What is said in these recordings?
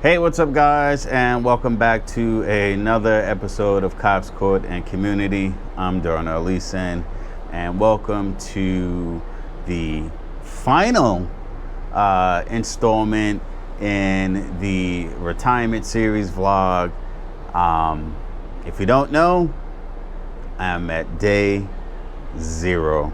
Hey, what's up, guys, and welcome back to another episode of Cops Court and Community. I'm Darnell Leeson, and welcome to the final installment in the retirement series vlog. If you don't know, I'm at day 0.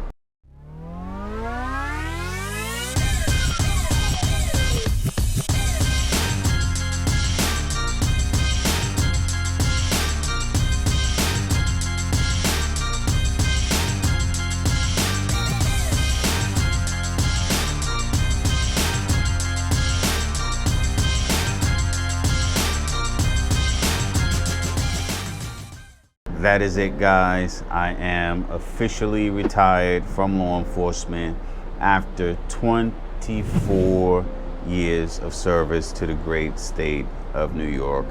That is it, guys. I am officially retired from law enforcement after 24 years of service to the great state of New York.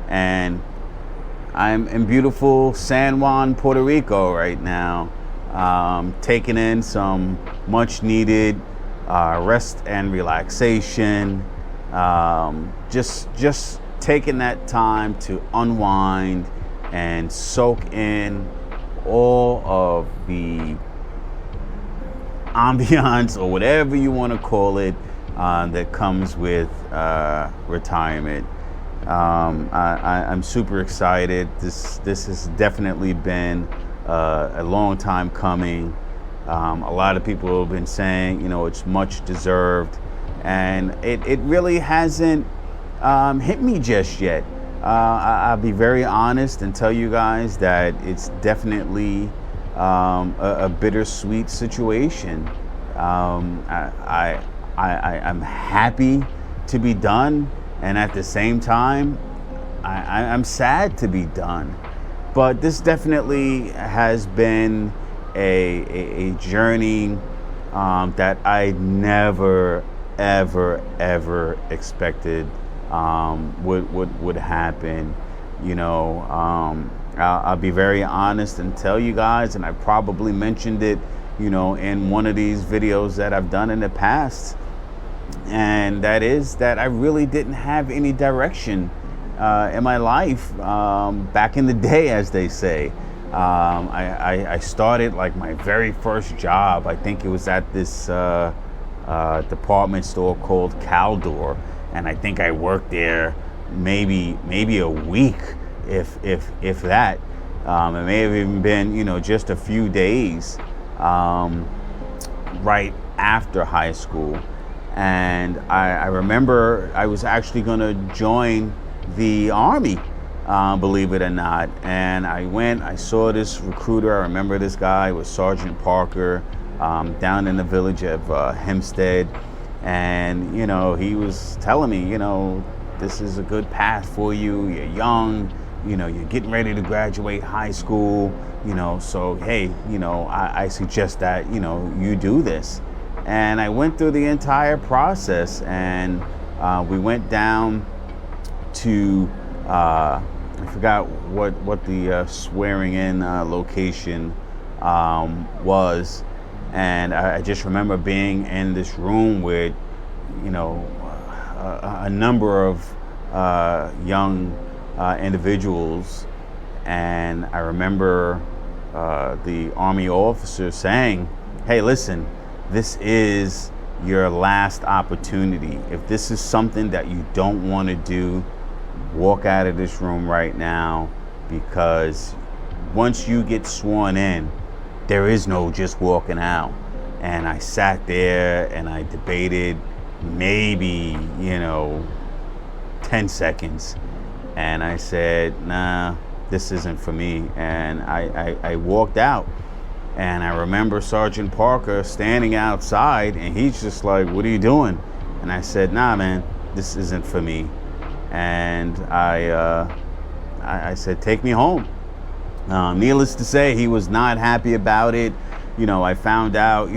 And I'm in beautiful San Juan, Puerto Rico right now, taking in some much needed rest and relaxation. Just taking that time to unwind and soak in all of the ambiance, or whatever you want to call it, that comes with retirement. I'm super excited. This has definitely been a long time coming. A lot of people have been saying, it's much deserved, and it really hasn't hit me just yet. I'll be very honest and tell you guys that it's definitely a bittersweet situation. I'm happy to be done, and at the same time, I'm sad to be done. But this definitely has been a journey that I never, ever expected would happen. I'll be very honest and tell you guys, and I probably mentioned it, in one of these videos that I've done in the past, and that is that I really didn't have any direction in my life back in the day, as they say. I started like my very first job. I think it was at this department store called Caldor. And I think I worked there maybe a week, if that. It may have even been, just a few days right after high school. And I remember I was actually going to join the Army, believe it or not. And I went, I saw this recruiter. I remember this guy was Sergeant Parker, down in the village of Hempstead. And, he was telling me, this is a good path for you. You're young, you're getting ready to graduate high school, so, hey, I suggest that, you do this. And I went through the entire process, and we went down to, I forgot what the swearing in location was. And I just remember being in this room with, a number of young individuals. And I remember the Army officer saying, hey, listen, this is your last opportunity. If this is something that you don't want to do, walk out of this room right now, because once you get sworn in, there is no just walking out. And I sat there and I debated maybe, 10 seconds. And I said, nah, this isn't for me. And I walked out. And I remember Sergeant Parker standing outside, and he's just like, what are you doing? And I said, nah, man, this isn't for me. And I said, take me home. Needless to say, he was not happy about it. I found out,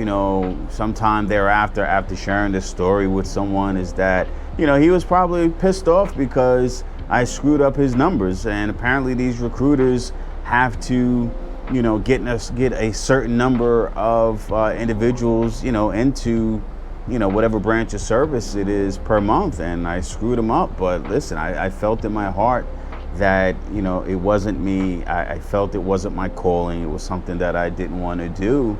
sometime thereafter, after sharing this story with someone, is that, he was probably pissed off because I screwed up his numbers. And apparently these recruiters have to, get a certain number of individuals, into whatever branch of service it is per month, and I screwed them up. But listen, I felt in my heart that, it wasn't me. I felt it wasn't my calling. It was something that I didn't want to do.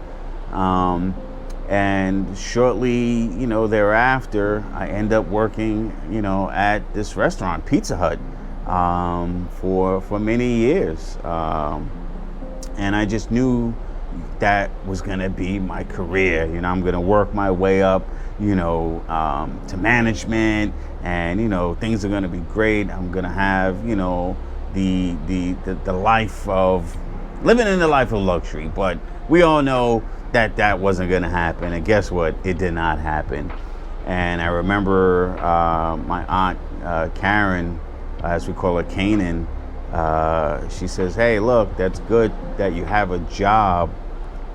And shortly, thereafter, I end up working, at this restaurant, Pizza Hut, for many years. And I just knew that was going to be my career. I'm going to work my way up, to management, and, things are going to be great. I'm going to have, the life of living in the life of luxury. But we all know that wasn't going to happen. And guess what? It did not happen. And I remember my aunt, Karen, as we call her, Canaan, she says, "Hey, look, that's good that you have a job,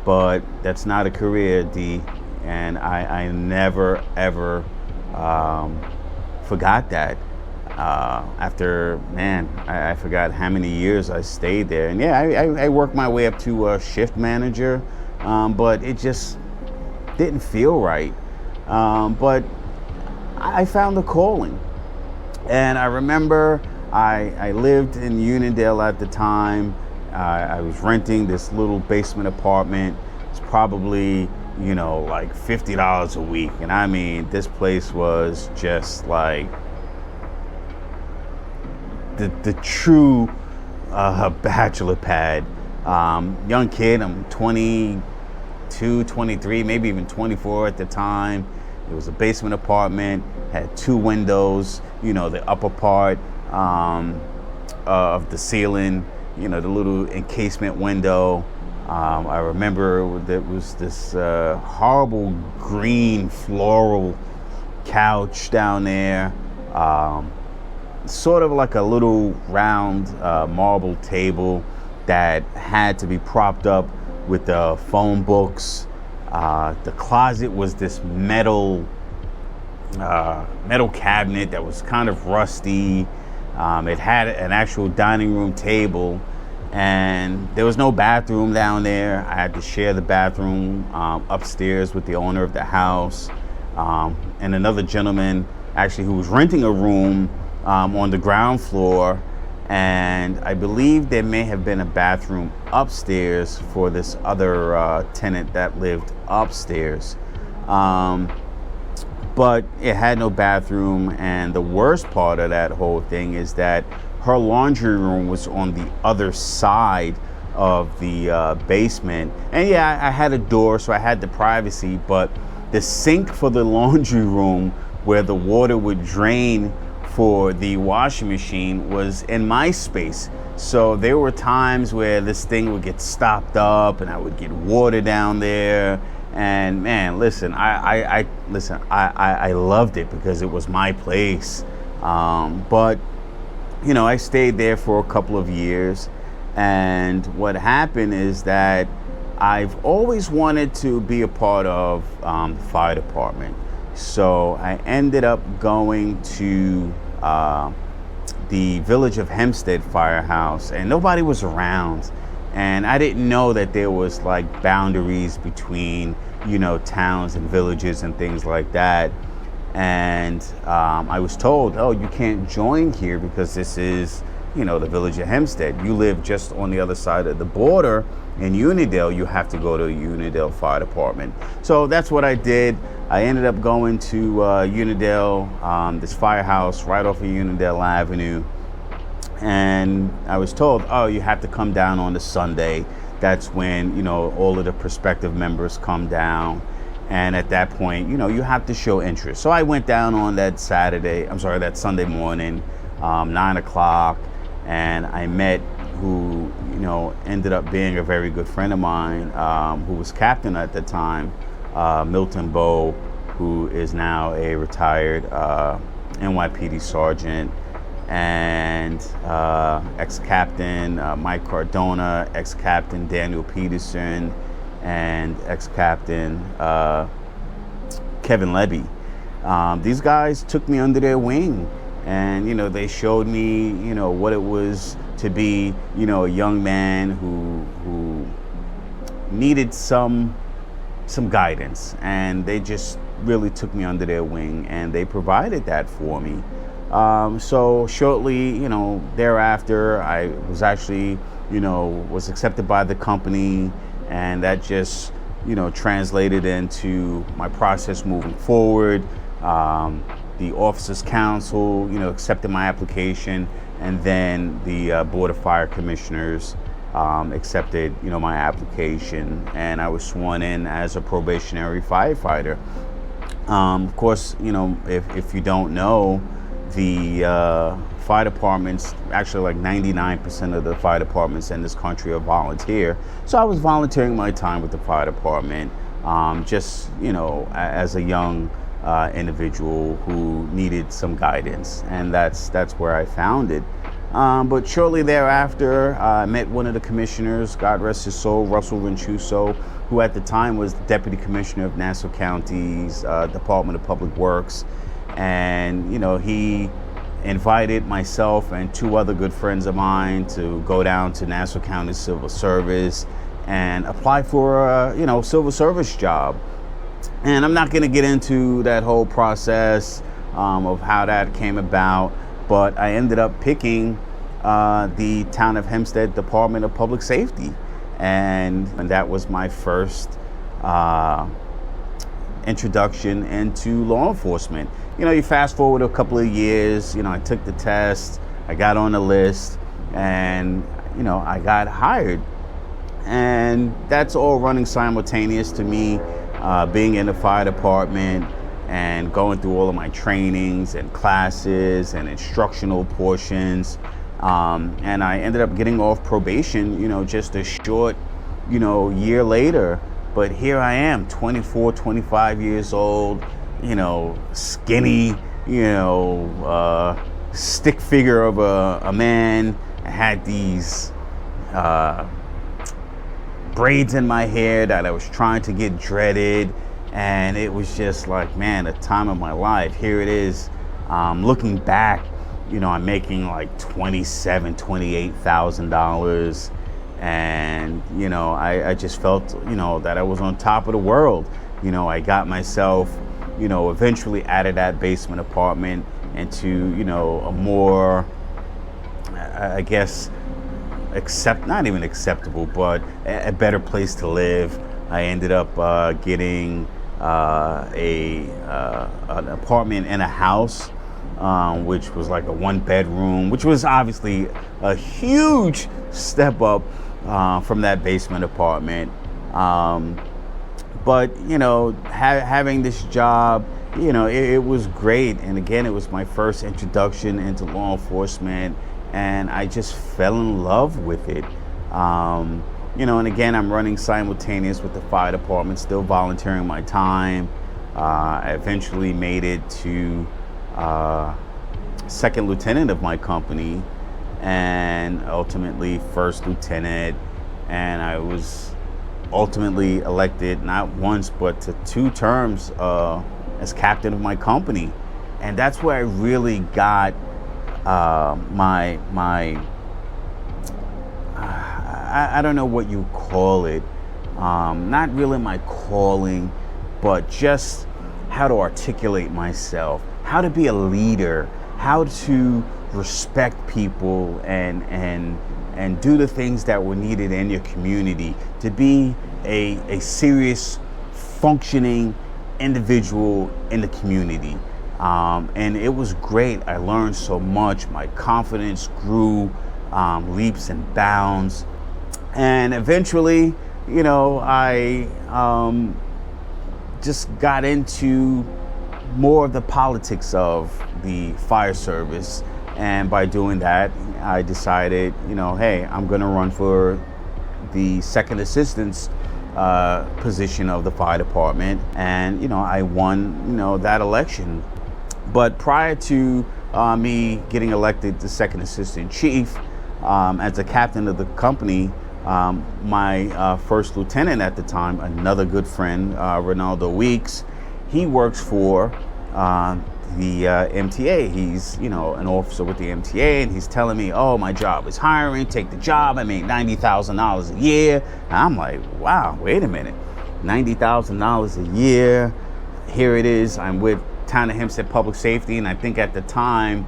but that's not a career, D." And I never, ever forgot that. After, I forgot how many years I stayed there. And yeah, I worked my way up to shift manager, but it just didn't feel right. But I found a calling. And I remember I lived in Uniondale at the time. I was renting this little basement apartment. It's probably, like $50 a week. And I mean, this place was just like the true bachelor pad. Young kid, I'm 22, 23, maybe even 24 at the time. It was a basement apartment, had 2 windows, the upper part of the ceiling, the little encasement window. I remember there was this horrible green floral couch down there, sort of like a little round marble table that had to be propped up with the phone books. The closet was this metal cabinet that was kind of rusty. It had an actual dining room table, and there was no bathroom down there. I had to share the bathroom upstairs with the owner of the house, and another gentleman actually who was renting a room on the ground floor. And I believe there may have been a bathroom upstairs for this other tenant that lived upstairs. But it had no bathroom, and the worst part of that whole thing is that her laundry room was on the other side of the basement. And yeah, I had a door, so I had the privacy, but the sink for the laundry room where the water would drain for the washing machine was in my space. So there were times where this thing would get stopped up and I would get water down there. And man, listen, I loved it because it was my place. But I stayed there for a couple of years. And what happened is that I've always wanted to be a part of the fire department. So I ended up going to the Village of Hempstead Firehouse, and nobody was around. And I didn't know that there was like boundaries between, towns and villages and things like that. And I was told, oh, you can't join here because this is, the Village of Hempstead. You live just on the other side of the border in Uniondale. You have to go to the Uniondale Fire Department. So that's what I did. I ended up going to Uniondale, this firehouse right off of Uniondale Avenue. And I was told, oh, you have to come down on the Sunday. That's when, all of the prospective members come down. And at that point, you have to show interest. So I went down on that Sunday morning, 9 o'clock. And I met who, ended up being a very good friend of mine, who was captain at the time, Milton Bowe, who is now a retired NYPD sergeant, and ex-captain Mike Cardona, ex-captain Daniel Peterson, and ex-captain Kevin Levy. These guys took me under their wing, and they showed me what it was to be a young man who needed some guidance, and they just really took me under their wing, and they provided that for me. So shortly, thereafter, I was actually, was accepted by the company, and that just, translated into my process moving forward. The Officers Council, accepted my application, and then the Board of Fire Commissioners accepted, my application, and I was sworn in as a probationary firefighter. Of course, if you don't know, the fire departments, actually like 99% of the fire departments in this country are volunteer. So I was volunteering my time with the fire department, just, as a young individual who needed some guidance, and that's where I found it. But shortly thereafter, I met one of the commissioners, God rest his soul, Russell Rinchuso, who at the time was the Deputy Commissioner of Nassau County's Department of Public Works. And, he invited myself and two other good friends of mine to go down to Nassau County Civil Service and apply for a, civil service job. And I'm not going to get into that whole process of how that came about, but I ended up picking the Town of Hempstead Department of Public Safety. And that was my first introduction into law enforcement. You fast forward a couple of years, I took the test, I got on the list, and, I got hired. And that's all running simultaneous to me being in the fire department and going through all of my trainings and classes and instructional portions. And I ended up getting off probation, just a short, year later. But here I am, 24, 25 years old, skinny, stick figure of a man. I had these braids in my hair that I was trying to get dreaded. And it was just like, man, the time of my life. Here it is. Looking back, I'm making like $27,000, $28,000. And, I just felt, that I was on top of the world. I got myself, eventually out of that basement apartment into, a more, I guess, not even acceptable, but a better place to live. I ended up getting an apartment in a house, which was like a 1-bedroom, which was obviously a huge step up from that basement apartment. But having this job, it was great. And again, it was my first introduction into law enforcement, and I just fell in love with it. And again, I'm running simultaneous with the fire department, still volunteering my time. I eventually made it to second lieutenant of my company, and ultimately first lieutenant. And I was ultimately elected not once, but to 2 terms as captain of my company. And that's where I really got my I don't know what you call it, not really my calling, but just how to articulate myself, how to be a leader, how to respect people and do the things that were needed in your community, to be a serious, functioning individual in the community. And it was great. I learned so much. My confidence grew leaps and bounds. And eventually, I just got into more of the politics of the fire service. And by doing that, I decided, hey, I'm going to run for the second assistant's position of the fire department. And, I won, that election. But prior to me getting elected the second assistant chief, as the captain of the company, my first lieutenant at the time, another good friend, Ronaldo Weeks, he works for the MTA. He's, an officer with the MTA, and he's telling me, oh, my job is hiring, take the job. I make $90,000 a year. And I'm like, wow, wait a minute, $90,000 a year. here it is. I'm with Town of Hempstead Public Safety, and I think at the time,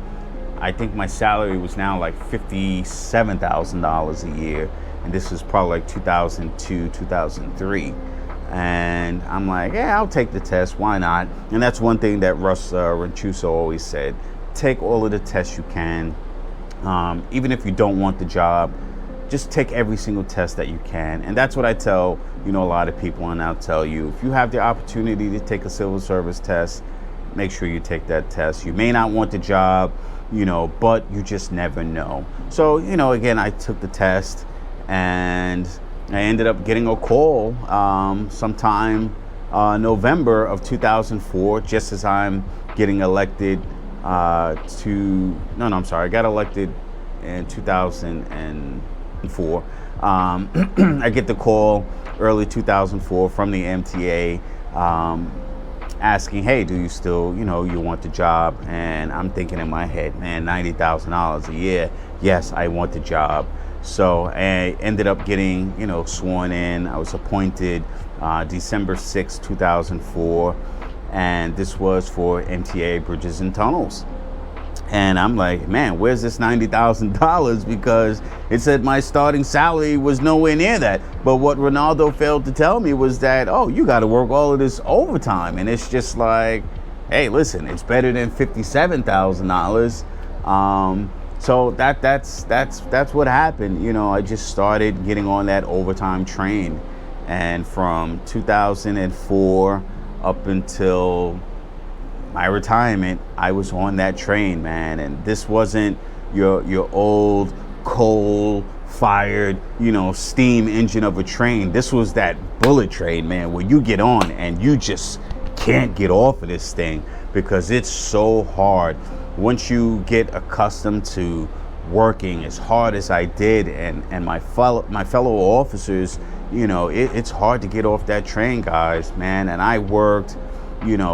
I think my salary was now like $57,000 a year, and this was probably like 2002, 2003. And I'm like, yeah, I'll take the test. Why not? And that's one thing that Russ Ranchuso always said: take all of the tests you can, even if you don't want the job. Just take every single test that you can. And that's what I tell, a lot of people, and I'll tell you, if you have the opportunity to take a civil service test, make sure you take that test. You may not want the job, but you just never know. So, again, I took the test, and I ended up getting a call sometime November of 2004, just as I'm getting elected I got elected in 2004. I get the call early 2004 from the MTA asking, hey, do you still, you want the job? And I'm thinking in my head, man, $90,000 a year. Yes, I want the job. So I ended up getting, sworn in. I was appointed December 6, 2004. And this was for MTA Bridges and Tunnels. And I'm like, man, where's this $90,000? Because it said my starting salary was nowhere near that. But what Ronaldo failed to tell me was that, oh, you got to work all of this overtime. And it's just like, hey, listen, it's better than $57,000. So that's what happened. I just started getting on that overtime train. And from 2004 up until my retirement, I was on that train, man. And this wasn't your old coal-fired, steam engine of a train. This was that bullet train, man, where you get on and you just can't get off of this thing because it's so hard. Once you get accustomed to working as hard as I did, and my fellow officers, it's hard to get off that train, guys, man. And I worked,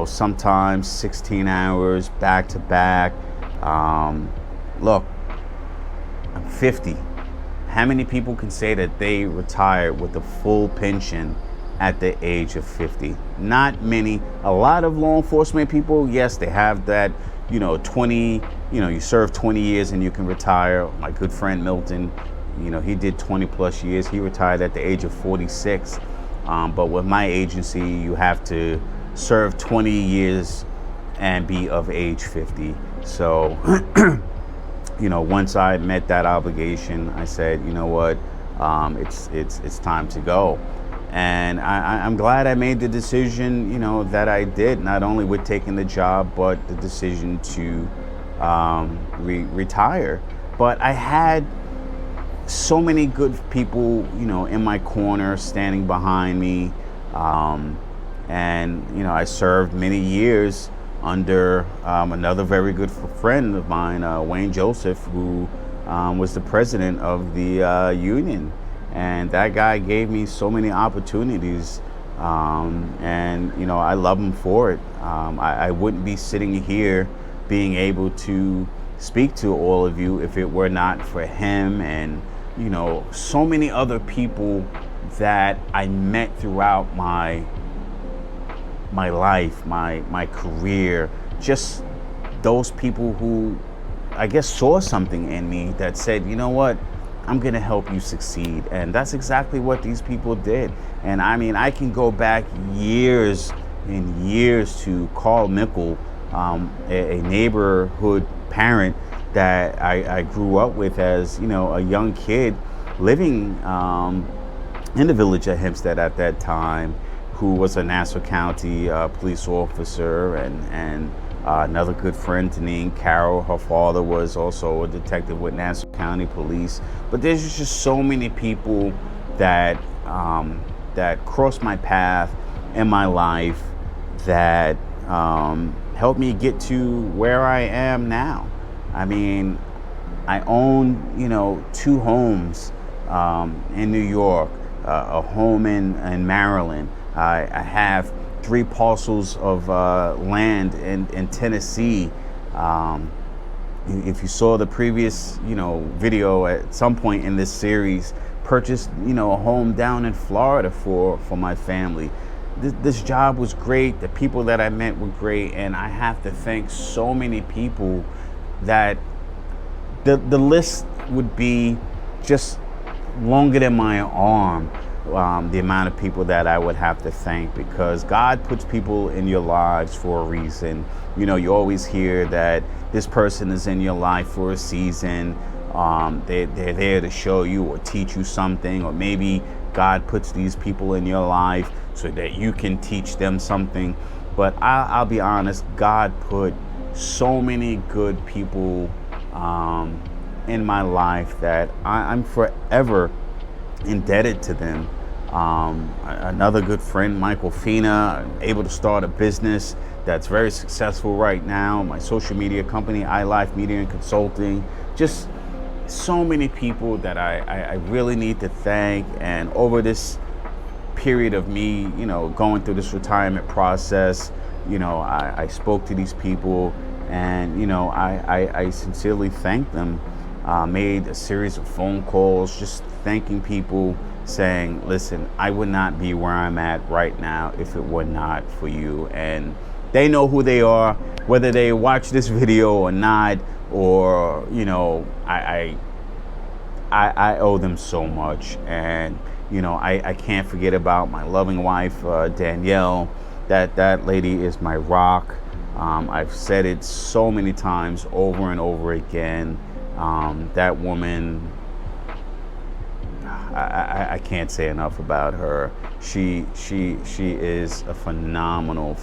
sometimes 16 hours back to back. Look, I'm 50. How many people can say that they retired with a full pension at the age of 50? Not many. A lot of law enforcement people, yes, they have that, 20, you serve 20 years and you can retire. My good friend Milton, he did 20 plus years. He retired at the age of 46. But with my agency, you have to serve 20 years and be of age 50. So, once I met that obligation, I said, you know what, it's time to go. And I'm glad I made the decision, that I did, not only with taking the job, but the decision to retire. But I had so many good people, in my corner, standing behind me. And I served many years under another very good friend of mine, Wayne Joseph, who was the president of the union. And that guy gave me so many opportunities, and I love him for it. I wouldn't be sitting here being able to speak to all of you if it were not for him and so many other people that I met throughout my life, my career. Just those people who I guess saw something in me that said, you know what, I'm gonna help you succeed. And that's exactly what these people did. And I mean, I can go back years and years to Carl Mickle, a neighborhood parent that I grew up with as, a young kid living in the village of Hempstead at that time, who was a Nassau County police officer, and another good friend, Deneen Carroll. Her father was also a detective with Nassau County Police. But there's just so many people that that crossed my path in my life that helped me get to where I am now. I mean, I own, 2 homes in New York, a home in Maryland. I have 3 parcels of land in Tennessee. If you saw the previous, video at some point in this series, purchased, a home down in Florida for my family. this job was great. The people that I met were great, and I have to thank so many people that the list would be just longer than my arm. The amount of people that I would have to thank, because God puts people in your lives for a reason. You know, you always hear that this person is in your life for a season. They're there to show you or teach you something, or maybe God puts these people in your life so that you can teach them something. But I'll be honest, God put so many good people in my life that I'm forever indebted to them. Another good friend, Michael Fina, I'm able to start a business that's very successful right now. My social media company, iLife Media and Consulting. Just so many people that I really need to thank. And over this period of me, you know, going through this retirement process, you know, I spoke to these people, and, you know, I sincerely thank them. Made a series of phone calls, just thanking people, saying, listen, I would not be where I'm at right now if it were not for you. And they know who they are, whether they watch this video or not, or, you know, I owe them so much. And, you know, I can't forget about my loving wife, Danielle. That lady is my rock. I've said it so many times over and over again. That woman, I can't say enough about her. She is a phenomenal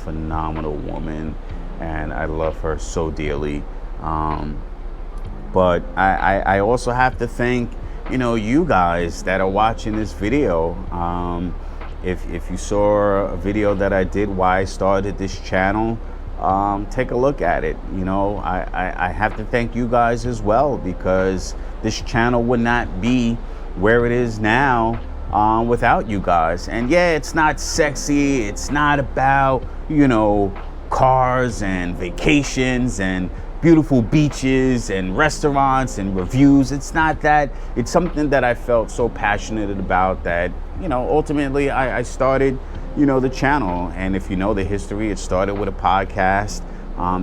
woman, and I love her so dearly. But I also have to thank, you know, you guys that are watching this video. If you saw a video that I did why I started this channel, take a look at it. You know, I have to thank you guys as well, because this channel would not be where it is now without you guys. And yeah, it's not sexy. It's not about, you know, cars and vacations and beautiful beaches and restaurants and reviews. It's not that. It's something that I felt so passionate about that, you know, ultimately I started, you know, the channel. And if you know the history, it started with a podcast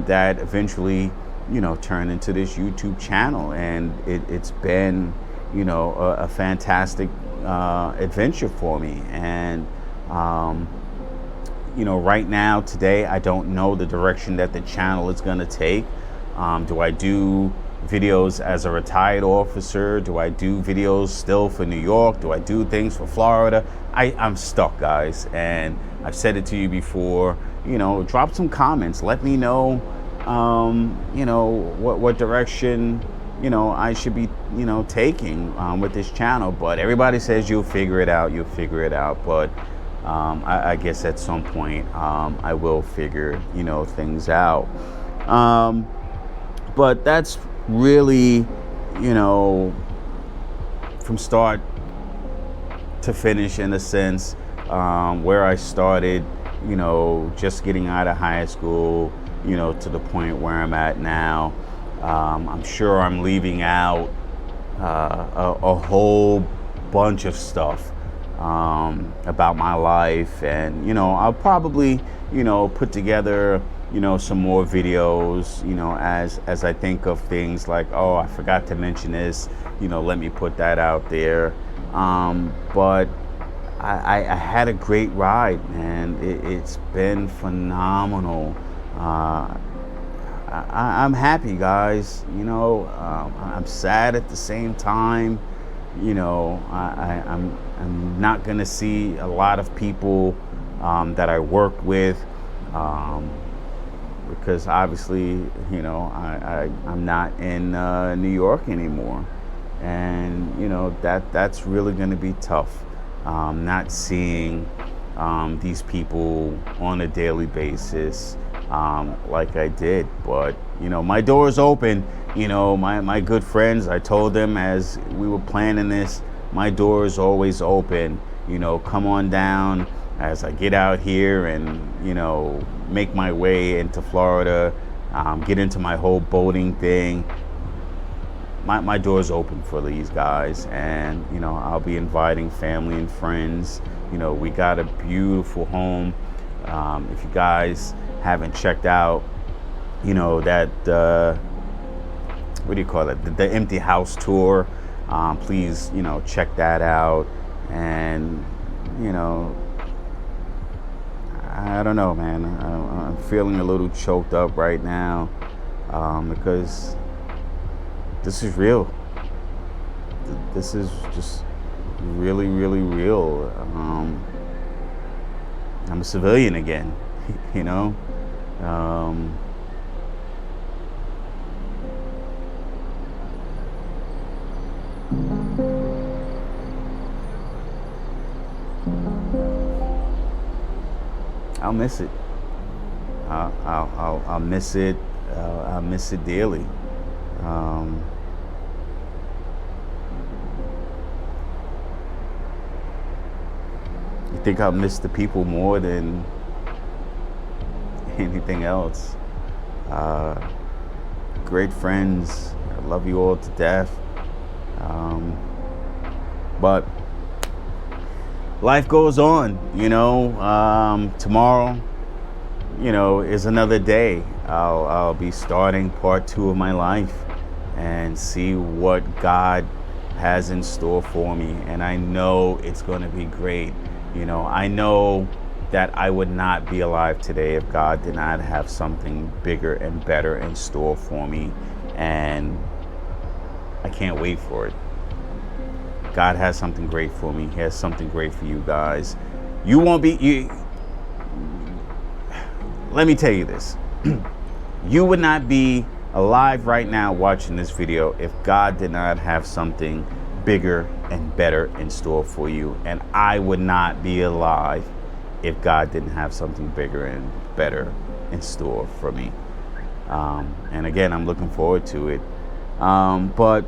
that eventually, you know, turned into this YouTube channel. And it's been, you know, a fantastic adventure for me. And, you know, right now, today, I don't know the direction that the channel is going to take. Do I do videos as a retired officer? Do I do videos still for New York? Do I do things for Florida? I'm stuck, guys. And I've said it to you before, you know, drop some comments. Let me know, you know, what direction, you know, I should be, you know, taking with this channel. But everybody says you'll figure it out. But I guess at some point I will figure, you know, things out. But that's really, you know, from start to finish, in a sense, where I started, you know, just getting out of high school, you know, to the point where I'm at now. I'm sure I'm leaving out a whole bunch of stuff about my life, and, you know, I'll probably, you know, put together, you know, some more videos, you know, as I think of things like, oh, I forgot to mention this, you know, let me put that out there. But I had a great ride, and it's been phenomenal. I'm happy, guys. You know, I'm sad at the same time. You know, I'm not gonna see a lot of people that I work with, because obviously, you know, I'm not in New York anymore, and, you know, that's really going to be tough, not seeing these people on a daily basis like I did. But, you know, my door is open. You know, my good friends, I told them as we were planning this, my door is always open. You know, come on down as I get out here and, you know, make my way into Florida, get into my whole boating thing. my door's open for these guys, and I'll be inviting family and friends. We got a beautiful home. If you guys haven't checked out, that what do you call it? The empty house tour. Please, check that out. And I don't know, man. I'm feeling a little choked up right now because this is real. This is just really, really real. I'm a civilian again, I'll miss it. I'll miss it. I'll miss it dearly. I think I'll miss the people more than anything else. Great friends. I love you all to death. But life goes on, tomorrow, is another day. I'll be starting part 2 of my life and see what God has in store for me. And I know it's going to be great. I know that I would not be alive today if God did not have something bigger and better in store for me. And I can't wait for it. God has something great for me. He has something great for you guys. You won't be, let me tell you this. You would not be alive right now watching this video if God did not have something bigger and better in store for you. And I would not be alive if God didn't have something bigger and better in store for me. And again, I'm looking forward to it. But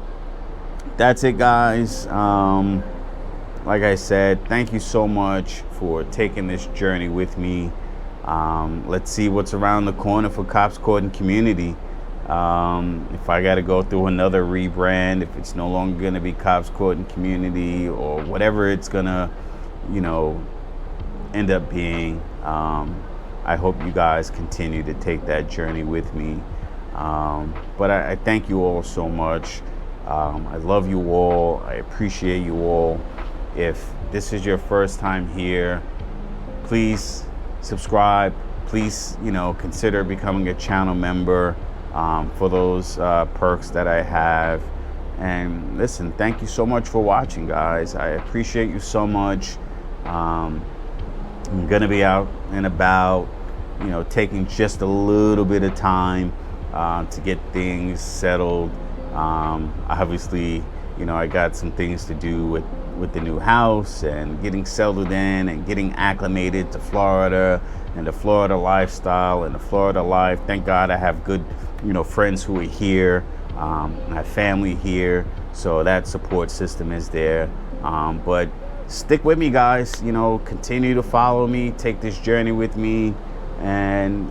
that's it, guys. Like I said, thank you so much for taking this journey with me. Let's see what's around the corner for Cops Court and Community. If I got to go through another rebrand, if it's no longer going to be Cops Court and Community, or whatever it's going to, end up being, I hope you guys continue to take that journey with me. But I thank you all so much. I love you all. I appreciate you all. If this is your first time here, please subscribe. Please, consider becoming a channel member for those perks that I have. And listen, thank you so much for watching, guys. I appreciate you so much. I'm gonna be out and about, taking just a little bit of time to get things settled. Obviously, I got some things to do with the new house and getting settled in and getting acclimated to Florida and the Florida lifestyle and the Florida life. Thank God I have good, friends who are here. I have family here, so that support system is there. But stick with me, guys. Continue to follow me, take this journey with me, and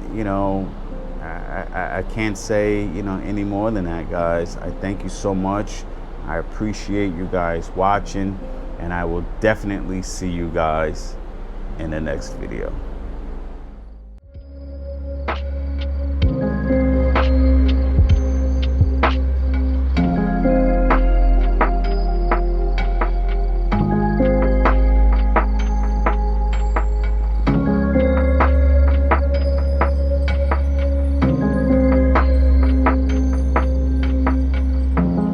I can't say any more than that, guys. I thank you so much. I appreciate you guys watching, and I will definitely see you guys in the next video.